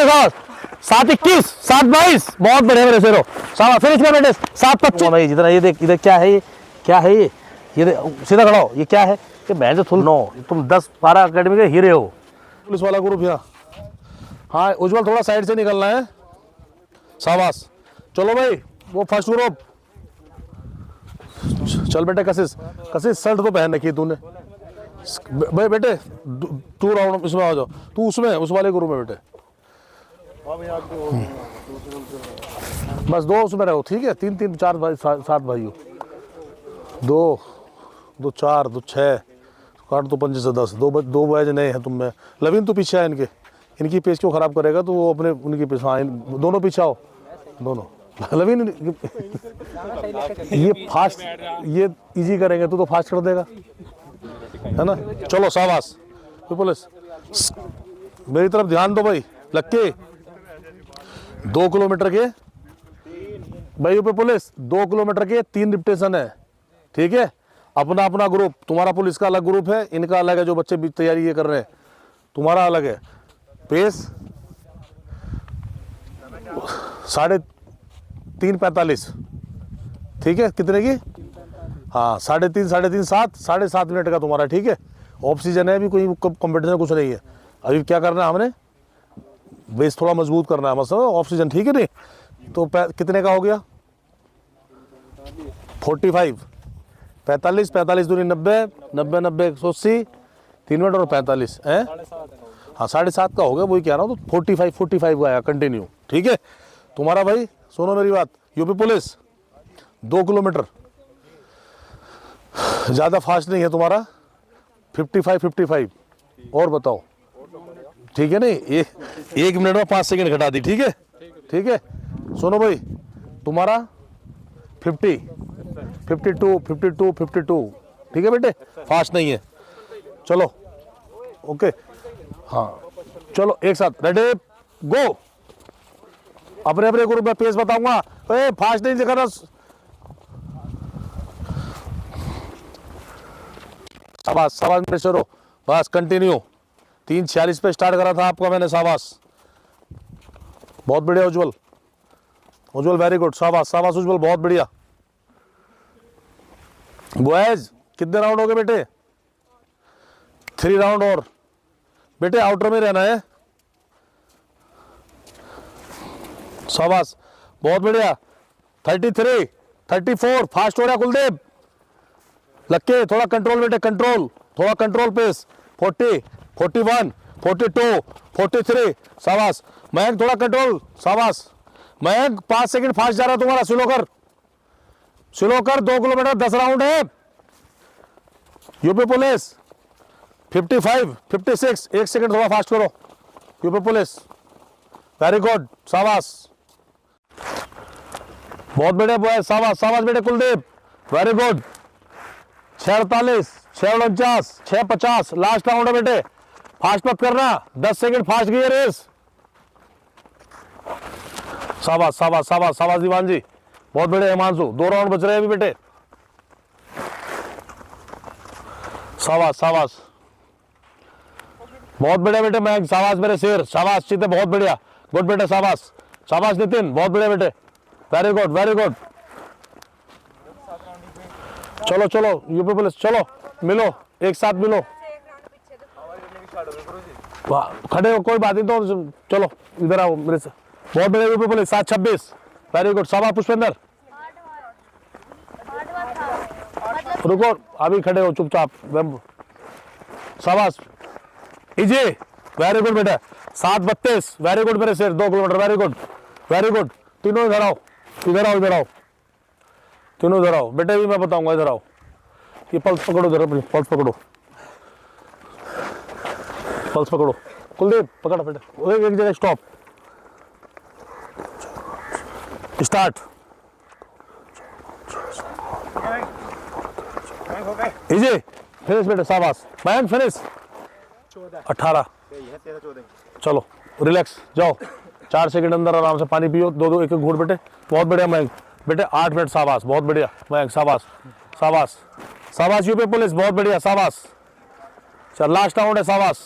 बेटे शाबाश। 7-21, 7-22, बहुत बढ़िया मेरे शेरो, शाबाश। फिनिश कर बेटे। 7-25 भाई जितना। ये देख इधर क्या है, ये क्या है, ये सीधा खड़ा हो। ये क्या है, ये बहन से नो, तुम 10-12 अकेडमी के हीरे हो। पुलिस वाला ग्रुप यहाँ। हाँ उज्जवल थोड़ा साइड से निकलना है, शाबाश। चलो भाई वो फर्स्ट ग्रुप, चल बेटे। कशिश शर्ट तो पहन रखी है तूने भाई बेटे। 2 राउंड इसमें आ जाओ, तू उसमें उस वाले ग्रुप में बेटे। बस 2 उसमें रहो, ठीक है। 3-3 4 भाई 7 भाई हो। 2 2 4 2 6 काट तो 5 से 10। 2 बॉयज नए हैं तुम में। लविन तो पीछे है इनके, इनकी पेज क्यों खराब करेगा, तो वो अपने उनकी पेज। हाँ दोनों पीछे आओ, दोनों। लविन ये फास्ट, ये इजी करेंगे तो फास्ट कर देगा, है ना। चलो शाबाश पुलिस, मेरी तरफ ध्यान दो भाई। लक्के 2 किलोमीटर के भाई पे पुलिस, 2 किलोमीटर के 3 रिपिटेशन है, ठीक है। अपना अपना ग्रुप, तुम्हारा पुलिस का अलग ग्रुप है, इनका अलग है। जो बच्चे भी तैयारी ये कर रहे हैं, तुम्हारा अलग है। पेस 3:45, ठीक है। कितने की? हाँ 3:30 7 7.5 मिनट का तुम्हारा, ठीक है। ऑफ सीजन है अभी, कोई कंपटीशन कुछ नहीं है अभी। क्या करना है हमने, बेस थोड़ा मजबूत करना है, मतलब ऑफ सीजन, ठीक है। नहीं तो कितने का हो गया? 45 45 45 दूनी 90 90 90 180, 3 मिनट और 45 है। हाँ 7.5 का हो गया, वही कह रहा हूँ। तो 45 का आया कंटिन्यू, ठीक है। तुम्हारा भाई सुनो मेरी बात, यूपी पुलिस 2 किलोमीटर, ज़्यादा फास्ट नहीं है तुम्हारा। 55 और बताओ, ठीक है। नहीं 1 मिनट में 5 सेकंड घटा दी, ठीक है, ठीक है। सुनो भाई तुम्हारा 50 52 52 52, ठीक है बेटे, फास्ट नहीं है। चलो ओके, हाँ चलो एक साथ रेडी गो। अपने अपने ग्रुप में पेस बताऊंगा, फास्ट नहीं दिखाना। शाबाश शाबाश मेरे शेरो, बस कंटिन्यू। 3:46 पे स्टार्ट करा था आपका मैंने, शाबाश। बहुत बढ़िया उज्जवल, उज्जवल वेरी गुड, शाबाश शाबाश उज्जवल, बहुत बढ़िया। बॉयज कितने राउंड हो गए बेटे? 3 राउंड और बेटे, आउटर में रहना है, शाबाश बहुत बढ़िया। 33 34 फास्ट हो रहा कुलदीप। लक्के थोड़ा कंट्रोल बेटे, कंट्रोल, थोड़ा कंट्रोल पेस। 40 41 42 43, शाबाश। मयंक थोड़ा कंट्रोल, शाबाश। मयंक 5 सेकंड फास्ट जा रहा तुम्हारा। स्लो कर 2 किलोमीटर 10 राउंड है। यूपी पुलिस 55 56, 1 सेकंड थोड़ा फास्ट करो। यूपी पुलिस वेरी गुड, शाबाश बहुत बढ़िया बॉय, शाबाश शाबाश बेटे Kuldeep, very good. 46 6:49 6:50 last round है बेटे, फास्ट मत करना, 10 सेकंड फास्ट गई रेस। शाबाश शाबाश शाबाश शाबाश दीवान जी, बहुत बढ़िया। हिमांशु 2 राउंड बच रहे हैं अभी बेटे, शाबाश शाबाश बहुत बढ़िया बेटे। मैं शाबाश मेरे शेर, शाबाश चीते, बहुत बढ़िया, गुड बेटे, शाबाश शाबाश नितिन, बहुत बढ़िया बेटे, वेरी गुड वेरी गुड। चलो चलो यूपी पुलिस, चलो मिलो, एक साथ मिलो, खड़े हो, कोई बात नहीं। तो चलो इधर आओ मेरे से, बहुत बढ़िया यूपी पुलिस। 7:26 वेरी गुड, शाबाश पुष्पेंद्र। रुको अभी खड़े हो चुपचाप, शाबाश इजे, वेरी गुड बेटा। 7:32 वेरी गुड मेरे शेर, 2 kilometre, very good very good. तीनों इधर आओ, इधर आओ, इधर आओ, तीनों इधर आओ बेटे, भी मैं बताऊंगा, इधर आओ। ये पल्स पकड़ो, इधर पल्स पकड़ो, पल्स पकड़ो, कुलदीप पकड़ बेटे, एक जगह स्टॉप, स्टार्ट। इजी फिनिश बेटे, शाबाश मैन, फिनिश। 18 चलो रिलैक्स जाओ, 4 सेकंड अंदर आराम से पानी पियो, 2 एक घूट बेटे, बहुत बढ़िया मयंक बेटे। 8 मिनट, शाबाश बहुत बढ़िया मयंक, शाबाश शाबाश शाबाश यूपी पुलिस, बहुत बढ़िया, शाबाश। चल लास्ट राउंड है, शाबाश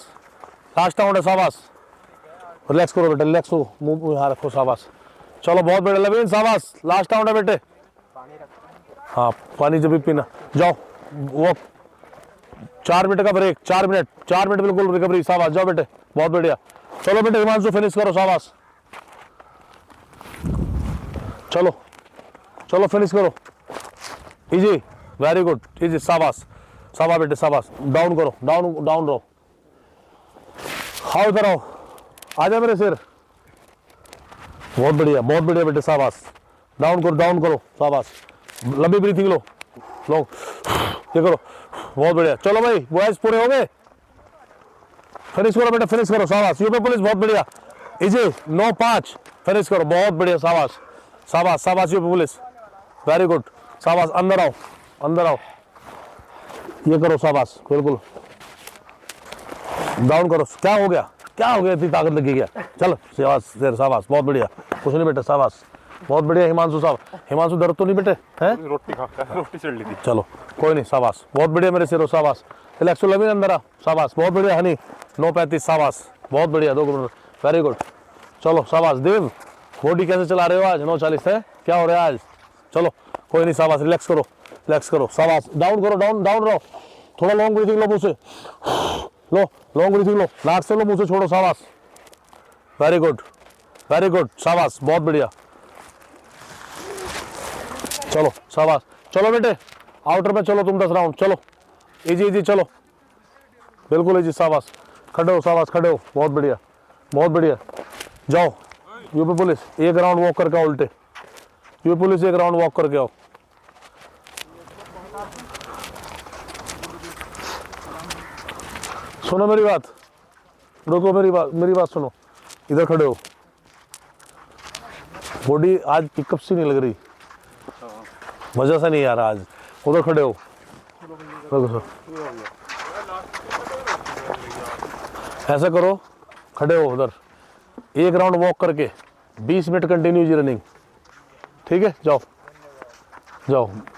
लास्ट राउंड है, शाबाश रिलैक्स करो बेटे, रिलैक्स हो, मुंह यहाँ रखो, शाबाश। चलो बहुत बढ़िया लवीन, शाबाश। लास्ट राउंड है बेटे। हाँ पानी जब भी पीना। जाओ वो 4 मिनट का ब्रेक, 4 मिनट बिल्कुल रिकवरी, शाबाश। जाओ बेटे, बहुत बढ़िया। चलो बेटे हिमांशु फिनिश करो, शाबाश। चलो चलो फिनिश करो, इजी, वेरी गुड, इजी, शाबाश शाबाश बेटे, शाबाश। डाउन करो, डाउन डाउन रहो। हाउ इधर आओ, आजा मेरे सिर, बहुत बढ़िया बेटे, शाबाश। डाउन करो, शाबाश। लंबी ब्रीथिंग लो, ये करो, बहुत बढ़िया। चलो भाई बॉयज पूरे हो गए, फिनिश करो बेटा, फिनिश करो, शाबाश। यूपी पुलिस बहुत बढ़िया, इजी, 9-5, फिनिश करो, बहुत बढ़िया, शाबाश शाबाश शाबाश। यूपी पुलिस वेरी गुड, शाबाश। अंदर आओ, ये करो, शाबाश, बिल्कुल। डाउन करो, क्या हो गया इतनी ताकत लगी क्या? चल शाबाश शेर, शाबाश, बहुत बढ़िया। कुछ नहीं बेटे, शाबाश, बहुत बढ़िया। हिमांशु साहब, हिमांशु दर्द तो नहीं बेटे? हैं रोटी चढ़ ली थी। चलो कोई नहीं, शाबाश, बहुत बढ़िया मेरे शेरों, शाबाश। रिलैक्स हो लवीन, अंदर आ, शाबाश, बहुत बढ़िया। हनी 9:35, शाबाश, बहुत बढ़िया। 2 मिनट, वेरी गुड। चलो शाबाश। देव बॉडी कैसे चला रहे हो आज? 9:40 है, क्या हो रहा है आज? चलो कोई नहीं, शाबाश। रिलैक्स करो, शाबाश। डाउन करो, डाउन रहो। थोड़ा लॉन्ग ब्रीथिंग लो, मुंह से लो, लॉन्ग ब्रीथिंग लो, नाक से लो, मुंह से छोड़ो, शाबाश, वेरी गुड, शाबाश, बहुत बढ़िया। चलो शाबाश, चलो बेटे आउटर में चलो, तुम 10 राउंड, चलो इजी, चलो बिल्कुल इजी, शाबाश। खड़े हो, शाबाश, खड़े हो, बहुत बढ़िया। जाओ यूपी पुलिस, 1 राउंड वॉक करके आओ उल्टे। यूपी पुलिस 1 राउंड वॉक करके आओ। सुनो मेरी बात, रुको, मेरी बात सुनो, इधर खड़े हो। बॉडी आज पिकअप सी नहीं लग रही, मजा सा नहीं आ रहा आज। उधर खड़े हो, ऐसा करो, खड़े हो उधर। 1 राउंड वॉक करके 20 मिनट कंटिन्यू रनिंग, ठीक है? जाओ।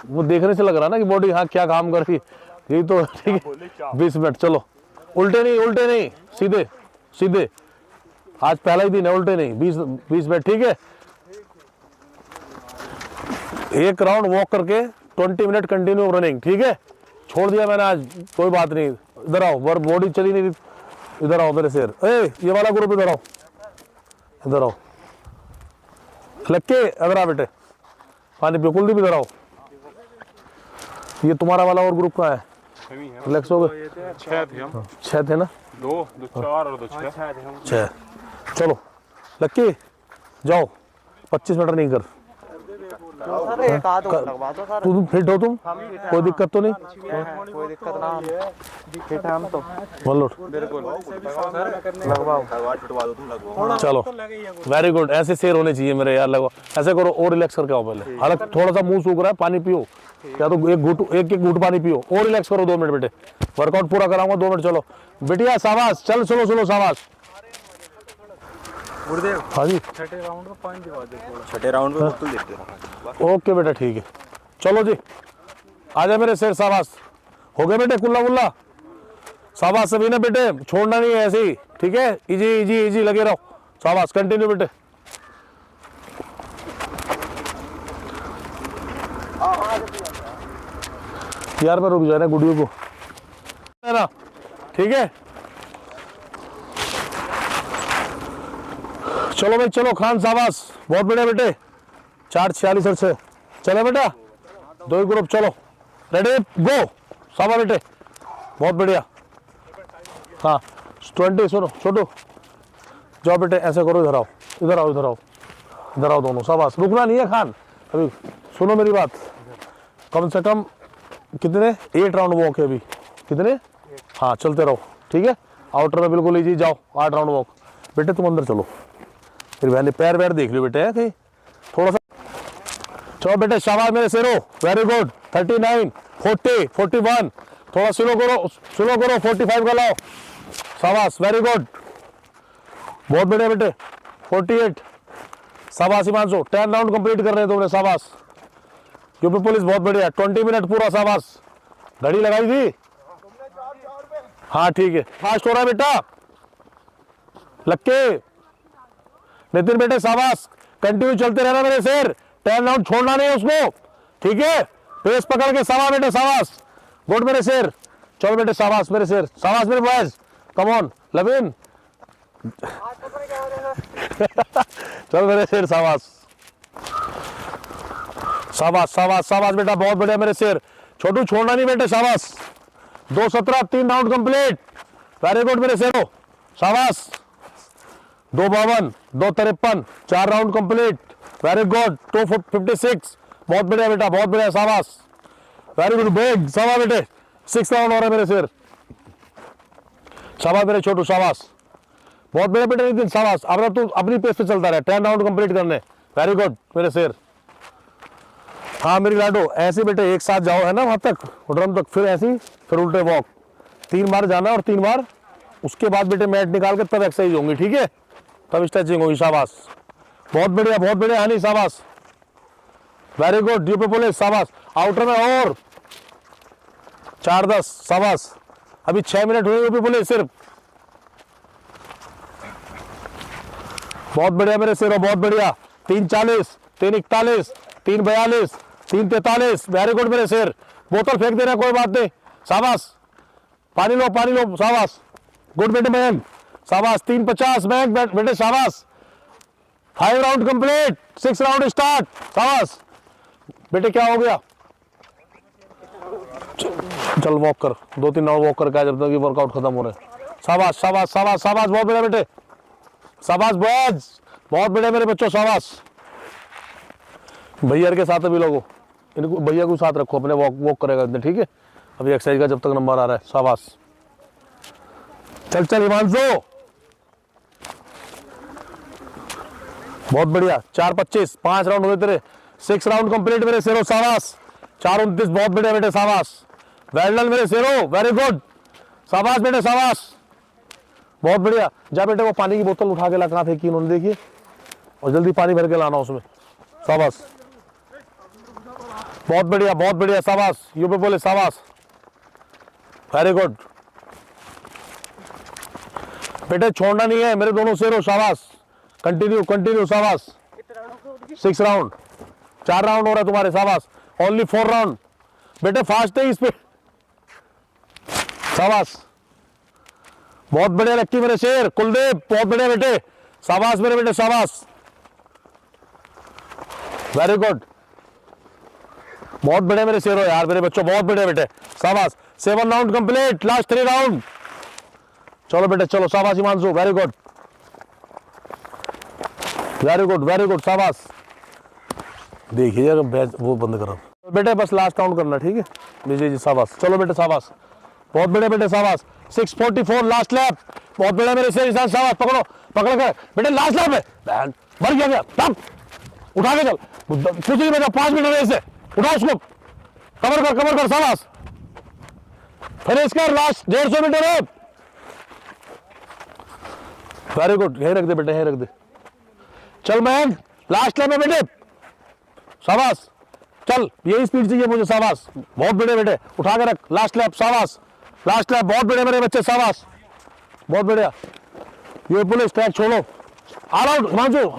वो देखने से लग रहा ना कि बॉडी हाँ क्या काम कर रही, यही तो, ठीक है? 20 मिनट, चलो। उल्टे नहीं, सीधे। आज पहला ही दिन है, उल्टे नहीं, 20 मिनट, ठीक है? 1 राउंड वॉक करके 20 मिनट कंटिन्यू रनिंग, ठीक है? छोड़ दिया मैंने आज, कोई बात नहीं। इधर आओ, बॉडी चली नहीं, इधर आओ मेरे शेर। ये वाला ग्रुप इधर आओ, लक्के इधर आ बेटे, पानी पियो। कुलदीप इधर आओ, ये तुम्हारा वाला और ग्रुप का है? रिलैक्स हो गए, 6 थे ना? 2 4 और 2 6। चलो लक्की जाओ, 25 मिनट नहीं कर। तुम फिट हो? तुम कोई दिक्कत तो नहीं? कोई दिक्कत ना, फिट है हम तो। चलो वेरी गुड, ऐसे शेर होने चाहिए मेरे यार। लगो ऐसे करो, और रिलैक्स करके आओ पहले। हालांकि थोड़ा सा मुंह सूख रहा है, पानी पियो, या तो एक घूट पानी पियो, और रिलैक्स करो। 2 मिनट बेटे, वर्कआउट पूरा कराऊंगा, 2 मिनट। चलो बिटिया, शाबाश, चलो शाबाश। हाँ जी, छठे राउंड में पॉइंट दिवा दे, छठे राउंड में बिल्कुल देते। ओके बेटा, ठीक है। चलो जी, आजा मेरे शेर, शाबाश। हो गए बेटे, कुल्ला शाबाश। सभी ने बेटे छोड़ना नहीं है, ऐसे ही, ठीक है? इजी लगे रहो, शाबाश। कंटिन्यू बेटे। यार मैं रुक जाना गुडियो को, है ना? ठीक है, चलो भाई, चलो खान, शाबाश, बहुत बढ़िया बेटे। 4:46 से चले बेटा, 2 ग्रुप, चलो रेडी गो, शाबाश बेटे, बहुत बढ़िया। हाँ 20, सुनो छोटू, जाओ बेटे, ऐसे करो, इधर आओ दोनों, शाबाश। रुकना नहीं है खान, अभी सुनो मेरी बात। कम से कम कितने 8 राउंड वॉक है अभी, कितने? हाँ चलते रहो, ठीक है? आउटर में बिल्कुल इजी, जाओ 8 राउंड वॉक। बेटे तुम अंदर चलो, फिर मैंने पैर देख लियो बेटे, है कहीं थोड़ा सा। चलो बेटे, शाबाश मेरे शेरो, वेरी गुड। 39, 40, 41, थोड़ा स्लो करो, 45 का लाओ, शाबाश, वेरी गुड, बहुत बढ़िया बेटे। 48, शाबाश हिमांशु। 10 राउंड कंप्लीट कर रहे हैं तुमने, शाबाश। यूपी पुलिस बहुत बढ़िया, 20 मिनट पूरा, शाबाश। घड़ी लगाई थी? हाँ ठीक है, फास्ट हो रहा है बेटा। लक्के नितिन बेटे शाबाश, कंटिन्यू चलते रहना मेरे शेर, 10 राउंड छोड़ना नहीं उसको, ठीक है, पेस पकड़ के शाबाश बेटे शाबाश, गुड मेरे शेर, चलो बेटे शाबाश मेरे शेर, शाबाश मेरे बॉयज, कम ऑन लविन चल मेरे शेर शाबाश शाबाश शाबाश शाबाश बेटा, बहुत बढ़िया मेरे शेर, छोटू छोड़ना नहीं बेटे शाबाश, 2:17 3 राउंड कंप्लीट, वेरी गुड मेरे शेरो, शाबाश, 2:52 2:53 4 राउंड कंप्लीट, वेरी गुड, 2:56, बहुत बढ़िया बेटा, बहुत बढ़िया शाबाश, वेरी गुड बेग, शाबाश बेटे, 6 राउंड हो रहा है मेरे शेर, शाबाश मेरे छोटू शाबाश, बहुत बढ़िया बेटे नितिन शाबाश, अब तू अपनी पेस पे चलता रहे, 10 राउंड कंप्लीट करने, वेरी गुड मेरे शेर। हाँ मेरी लाडो, ऐसे बेटे एक साथ जाओ है ना वहां तक ड्रम तक, फिर ऐसी, फिर उल्टे वॉक, 3 बार जाना और 3 बार उसके बाद बेटे मैट निकाल के तब एक्सरसाइज होंगी, ठीक है, तब स्ट्रेचिंग होगी, शाबाश, बहुत बढ़िया हनी शाबाश, वेरी गुड, यूपी पुलिस शाबाश, आउटर में और 4-10 शाबाश, अभी 6 मिनट हुए यूपी पुलिस सिर्फ, बहुत बढ़िया मेरे शेरों, बहुत बढ़िया, 3:40 3:41 3:42 3:43, वेरी गुड मेरे शेर, बोतल फेंक देना कोई बात नहीं, शाबाश, पानी लो शाबाश, गुड बेटे मयंक शाबाश, 3:50 मयंक बेटे शाबाश, 5 राउंड कंप्लीट, 6 राउंड स्टार्ट, शाबाश बेटे, क्या हो गया, चल वॉक कर, 2-3 राउंड वॉक करके जब तक वर्कआउट खत्म हो रहा है, शाबाश शाबाश शाबाश शाबाश, बहुत बढ़िया बेटे, शाबाश बॉयज, बहुत बढ़िया मेरे बच्चों, शाबाश, भैया के साथ अभी लोगों, इनको भैया को साथ रखो, अपने वॉक करेगा इतने, ठीक है, अभी एक्सरसाइज का जब तक नंबर आ रहा है, शाबाश, चल हिमांशु, बहुत बढ़िया, 4:25 5 राउंड हुए तेरे, 6 राउंड कंप्लीट मेरे शेरों, शाबाश, 4:29, बहुत बढ़िया बेटे शाबाश, वेल डन मेरे शेरों, वेरी गुड, शाबाश बेटे शाबाश, बहुत बढ़िया, जा बेटे वो पानी की बोतल उठा के ला, कहाँ फेंकी उन्होंने देखिए, और जल्दी पानी भर के लाना उसमें, शाबाश, बहुत बढ़िया शाबाश, यूपी पुलिस शाबाश, वेरी गुड बेटे, छोड़ना नहीं है मेरे दोनों शेरों, शाबाश, कंटिन्यू शाबाश, 6 राउंड, 4 राउंड हो रहा है तुम्हारे, शाबाश, ओनली 4 राउंड बेटे, फास्ट है इस पे, शाबाश, बहुत बढ़िया लक्की मेरे शेर, कुलदीप बहुत बढ़िया बेटे, शाबाश मेरे बेटे शाबाश, वेरी गुड, बहुत बढ़िया मेरे शेरों यार, मेरे बच्चों बहुत बढ़िया बेटे, शाबाश, 7 राउंड कंप्लीट, लास्ट 3 राउंड, चलो बेटे चलो, शाबाश हिमांशु, वेरी गुड शाबाश, देखिए वो बंद करो बेटे, बस लास्ट राउंड करना, ठीक है विजय जी, शाबाश, चलो बेटे शाबाश, बहुत बढ़िया बेटे शाबाश, 6:44 लास्ट लैप, बहुत बढ़िया मेरे शेर, शाबाश, पकड़ कर बेटे, लास्ट लैप है, मर गया तब उठा के चल, कुछ नहीं बेटा, 5 मिनट ऐसे उठा उसको, कवर कर शाबाश, फिनिश कर, लास्ट 150 मीटर है, वेरी गुड, यही रख दे बेटे, यही रख दे, चल मैं लास्ट लैप में बेटे, शाबाश, चल यही स्पीड चाहिए मुझे, शाबाश, बहुत बढ़िया बेटे, उठा के रख, लास्ट लैप, शाबाश, लास्ट लैप, बहुत बढ़िया मेरे बच्चे, शाबाश, बहुत बढ़िया, ये पुलिस ट्रैक छोड़ो, ऑल आउट हिमांशु,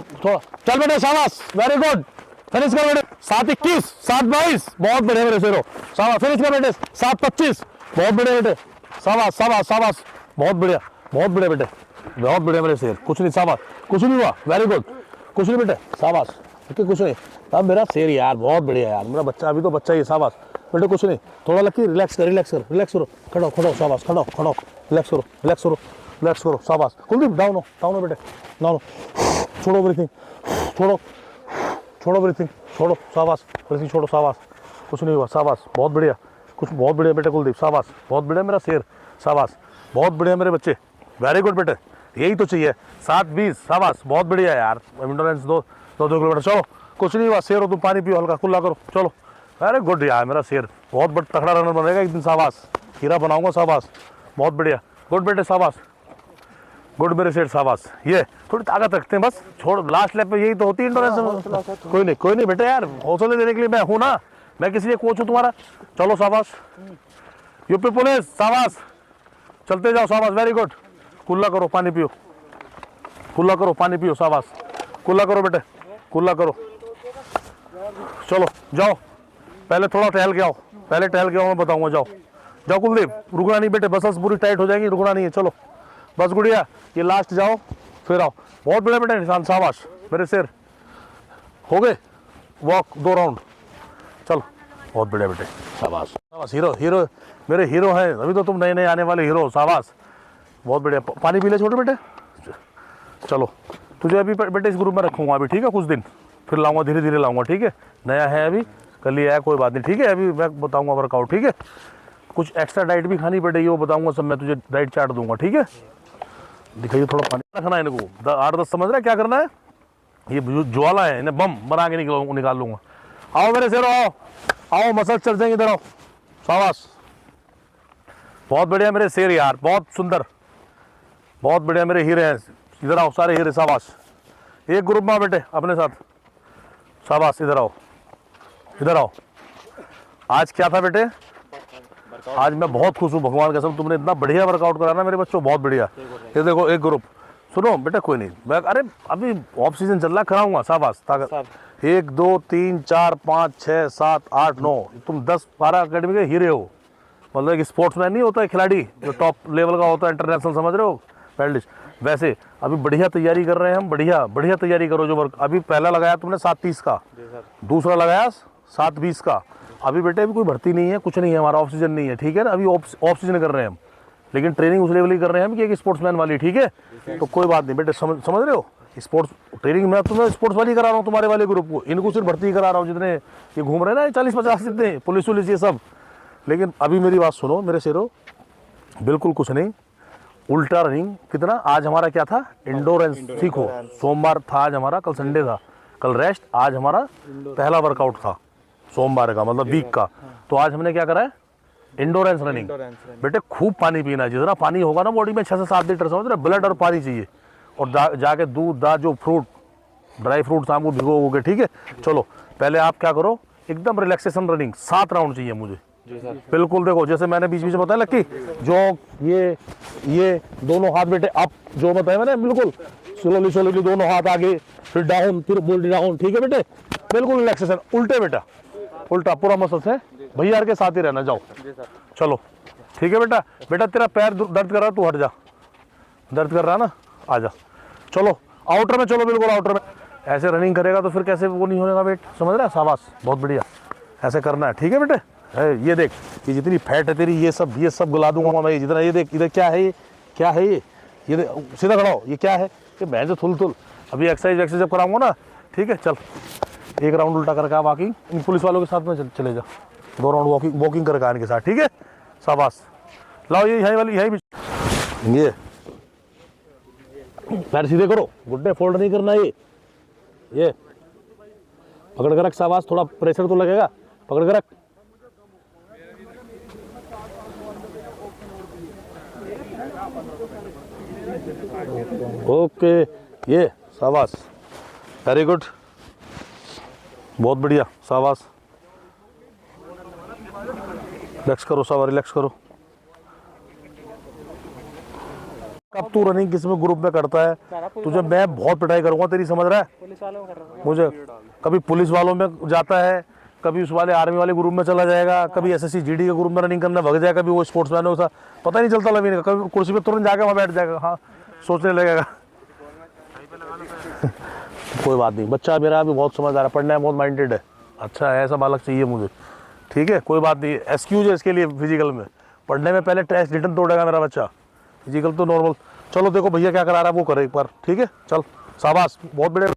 चल बेटे शाबाश, वेरी गुड, फिनिश कर बेटे, 7:21 7:22, बहुत बढ़िया मेरे शेरों, शाबाश, फिनिश कर बेटे, 7:25, बहुत बढ़िया बेटे, शाबाश शाबाश शाबाश, बहुत बढ़िया बेटे, बहुत बढ़िया मेरे शेर, कुछ नहीं, शाबाश, कुछ नहीं हुआ, वेरी गुड, कुछ नहीं बेटे, शाबाश, कुछ नहीं, अब मेरा शेर यार, बहुत बढ़िया यार, मेरा बच्चा, अभी तो बच्चा ही, शाबाश बेटे, कुछ नहीं, थोड़ा लकी, रिलैक्स करो, खड़ो, शाबाश, खड़ो, रिलैक्स करो, शाबाश, कुलदीप डाउन हो बेटे, डाउन, छोड़ो ब्रीथिंग, छोड़ो, शाबाश, ब्रीथिंग छोड़ो, शाबाश, कुछ नहीं हुआ, शाबाश, बहुत बढ़िया, बहुत बढ़िया बेटे कुलदीप, शाबाश, बहुत बढ़िया मेरा शेर, शाबाश, बहुत बढ़िया मेरे बच्चे, वेरी गुड बेटे, यही तो चाहिए, 7:20, शाबाश, बहुत बढ़िया यार, इंडोरेंस 2 किलोमीटर, चलो कुछ नहीं हुआ, शेर हो तुम, पानी पियो, हल्का खुला करो, चलो, वेरी गुड यार मेरा शेर, बहुत बड़ा तगड़ा रनर बनेगा एक दिन, शाबाश, हीरा बनाऊंगा, शाबाश, बहुत बढ़िया, गुड बेटे शाबाश, गुड मेरे शेर, शाबाश, ये थोड़ी ताकत रखते हैं बस, छोड़, लास्ट लैप पे यही तो होती है इंडोरेंस, कोई नहीं बेटे यार, हौसले देने के लिए मैं हूं ना, मैं किसी लिए कोच हूं तुम्हारा, चलो शाबाश, यूपी पुलिस शाबाश, चलते जाओ, शाबाश, वेरी गुड, कुल्ला करो, पानी पियो, शाबाश, कुल्ला करो बेटे, कुल्ला करो। चलो जाओ, पहले थोड़ा टहल के आओ, पहले टहल के आओ, मैं बताऊंगा। जाओ जाओ कुलदीप, रुकना नहीं बेटे, बस पूरी टाइट हो जाएगी, रुकना नहीं है। चलो बस गुड़िया, ये लास्ट जाओ फिर आओ। बहुत बढ़िया बेटे निशान, शाबाश मेरे शेर। हो गए वॉक 2 राउंड, चलो बहुत बढ़िया बेटे, शाबाश शाबाश। हीरो हीरो मेरे हीरो हैं, अभी तो तुम नए नए आने वाले हीरो, शाबाश बहुत बढ़िया। पानी पी ले छोटे बेटे। चलो तुझे अभी बेटे इस ग्रुप में रखूंगा अभी, ठीक है, कुछ दिन फिर लाऊंगा, धीरे धीरे लाऊंगा, ठीक है। नया है अभी, कल ही आया, कोई बात नहीं, ठीक है। अभी मैं बताऊंगा वर्कआउट, ठीक है। कुछ एक्स्ट्रा डाइट भी खानी पड़ेगी, वो बताऊंगा सब, मैं तुझे डाइट चार्ट दूंगा, ठीक है। दिखाइए थोड़ा पानी रखना है इनको, 8-10 समझ रहा है क्या करना है। ये ज्वाला है, इन्हें बम बना के निकाल लूंगा। आओ मेरे शेरो, आओ आओ, मसल चल जाएंगे, इधर आओ, शाबाश बहुत बढ़िया मेरे शेर यार, बहुत सुंदर, बहुत बढ़िया मेरे हीरे हैं। इधर आओ सारे हीरे, शाबाश। एक ग्रुप में बेटे अपने साथ, शाबाश। इधर आओ, इधर आओ। आज क्या था बेटे, आज मैं बहुत खुश हूँ भगवान कसम, तुमने इतना बढ़िया वर्कआउट करा ना मेरे बच्चों, बहुत बढ़िया। ये देखो एक ग्रुप, सुनो बेटा कोई नहीं, मैं अरे अभी ऑफ सीजन चल रहा, कराऊंगा, शाबाश ताकत। 1 2 3 4 5 6 7 8 9, तुम 10-12 अकेडमी के हीरे हो। मतलब एक स्पोर्ट्समैन नहीं होता है खिलाड़ी जो टॉप लेवल का होता है, इंटरनेशनल, समझ रहे हो, मेडलिस्ट, वैसे अभी बढ़िया तैयारी कर रहे हैं हम। बढ़िया बढ़िया तैयारी करो। जो वर्क अभी पहला लगाया तुमने 7:30 का, दूसरा लगाया 7:20 का। अभी बेटे अभी कोई भर्ती नहीं है, कुछ नहीं है, हमारा ऑफ सीजन नहीं है, ठीक है ना। अभी ऑफ सीजन कर रहे हैं हम, लेकिन ट्रेनिंग उस लेवल की कर रहे हैं हम कि एक स्पोर्ट्समैन वाली, ठीक है। तो कोई बात नहीं बेटे, समझ रहे हो, स्पोर्ट्स ट्रेनिंग मैं तुम्हें स्पोर्ट्स वाली करा रहा हूँ, तुम्हारे वाले ग्रुप को। इनको सिर्फ भर्ती करा रहा हूँ, जितने ये घूम रहे हैं ना 40-50 जितने पुलिस वुलिस ये सब। लेकिन अभी मेरी बात सुनो मेरे शेरों, बिल्कुल कुछ नहीं, उल्टा रनिंग। कितना आज हमारा क्या था, इंडोरेंस सीखो। सोमवार था आज हमारा, कल संडे था, कल रेस्ट, आज हमारा पहला वर्कआउट था सोमवार का, मतलब वीक का। तो आज हमने क्या करा है, इंडोरेंस रनिंग। बेटे खूब पानी पीना है, जितना पानी होगा ना बॉडी में 6 से 7 लीटर, समझ रहे, ब्लड और पानी चाहिए। और जाके दूध दा जो फ्रूट, ड्राई फ्रूट शाम को भिगोगे, ठीक है। चलो पहले आप क्या करो, एकदम रिलैक्सेशन रनिंग, 7 राउंड चाहिए मुझे, बिल्कुल। देखो जैसे मैंने बीच बीच में बताया लक्की, जो ये दोनों हाथ बेटे अप, जो बताया मैंने, बिल्कुल स्लोली स्लोली दोनों हाथ आगे, फिर डाउन, फिर बॉडी डाउन, ठीक है बेटे, बिल्कुल रिलैक्सेशन। उल्टे बेटा, उल्टा पूरा मसल से, भैया के साथ ही रहना। जाओ चलो ठीक है बेटा। बेटा तेरा पैर दर्द कर रहा है, तू हट जा, दर्द कर रहा है ना, आ जा। चलो आउटर में चलो, बिल्कुल आउटर में। ऐसे रनिंग करेगा तो फिर कैसे वो नहीं होगा वेट, समझ रहा है, शाबाश बहुत बढ़िया, ऐसे करना है, ठीक है बेटे। ये देख, ये जितनी फैट है तेरी, ये सब गला दूंगा मैं, जितना ये देख, इधर क्या है, ये क्या है, ये सीधा खड़ा हो, ये क्या है, ये मैं जो थुल अभी एक्सरसाइज जब कराऊंगा ना, ठीक है। चल 1 राउंड उल्टा करके वॉकिंग, इन पुलिस वालों के साथ में चले जा, 2 राउंड वॉकिंग करके इनके साथ, ठीक है, शाबाश। लाओ ये यही वाली, यही ये पैर सीधे करो, घुटने फोल्ड नहीं करना, ये पकड़ कर रख, शाबाश। थोड़ा प्रेशर तो लगेगा, पकड़ कर रख। ओके, ये शाबाश, वेरी गुड, बहुत बढ़िया, शाबाश। रिलैक्स करो, शाबाश, रिलैक्स करो। कब तू रनिंग किस में ग्रुप में करता है, तुझे मैं बहुत पिटाई करूंगा तेरी, समझ रहा है। पुलिस वालों में कर रहा हूं, मुझे कभी पुलिस वालों में जाता है, कभी उस वाले आर्मी वाले ग्रुप में चला जाएगा, कभी एसएससी जीडी के ग्रुप में रनिंग करने भग जाएगा, कभी वो स्पोर्ट्समैन होगा, पता ही नहीं चलता लवीन का। कभी कुर्सी पे तुरंत जाके वहाँ बैठ जाएगा, हाँ सोचने लगेगा। कोई बात नहीं, बच्चा मेरा अभी बहुत समझदार है, पढ़ने में बहुत माइंडेड है, अच्छा है, ऐसा बालक चाहिए मुझे, ठीक है। कोई बात नहीं, एक्सक्यूज है इसके लिए फिजिकल में, पढ़ने में पहले टेस्ट रिटर्न तोड़ेगा मेरा बच्चा, फिजिकल तो नॉर्मल। चलो देखो भैया क्या करा रहा है वो करे एक बार, ठीक है। चल शाबाश, बहुत बड़े